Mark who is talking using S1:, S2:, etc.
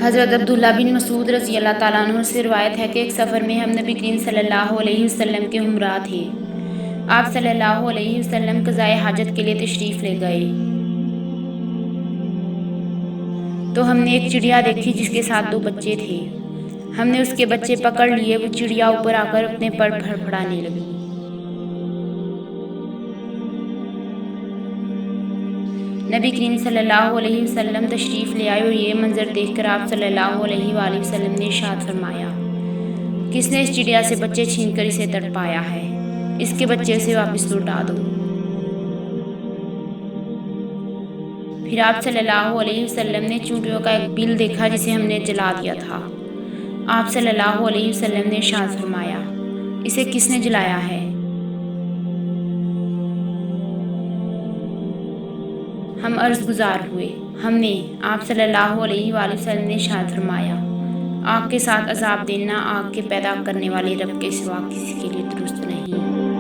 S1: حضرت عبداللہ بن مسعود رضی اللہ تعالیٰ عنہ سے روایت ہے کہ ایک سفر میں ہم نبی کریم صلی اللہ علیہ وسلم کے ہمراہ تھے۔ آپ صلی اللہ علیہ وسلم قضائے حاجت کے لیے تشریف لے گئے تو ہم نے ایک چڑیا دیکھی جس کے ساتھ 2 بچے تھے۔ ہم نے اس کے بچے پکڑ لیے، وہ چڑیا اوپر آ کر اپنے پر پھڑپھڑانے لگی۔ نبی کریم صلی اللہ علیہ وسلم تشریف لے آئے اور یہ منظر دیکھ کر آپ صلی اللہ علیہ وآلہ وسلم نے ارشاد فرمایا، کس نے اس چڑیا سے بچے چھین کر اسے تڑپایا ہے، اس کے بچے اسے واپس لوٹا دو۔ پھر آپ صلی اللہ علیہ وسلم نے چونٹیوں کا ایک بل دیکھا جسے ہم نے جلا دیا تھا۔ آپ صلی اللہ علیہ وسلم نے ارشاد فرمایا، اسے کس نے جلایا ہے؟ ہم عرض گزار ہوئے، ہم نے۔ آپ صلی اللہ علیہ وآلہ وسلم نے ارشاد فرمایا، آگ کے ساتھ عذاب دینا آگ کے پیدا کرنے والے رب کے سوا کسی کے لیے درست نہیں۔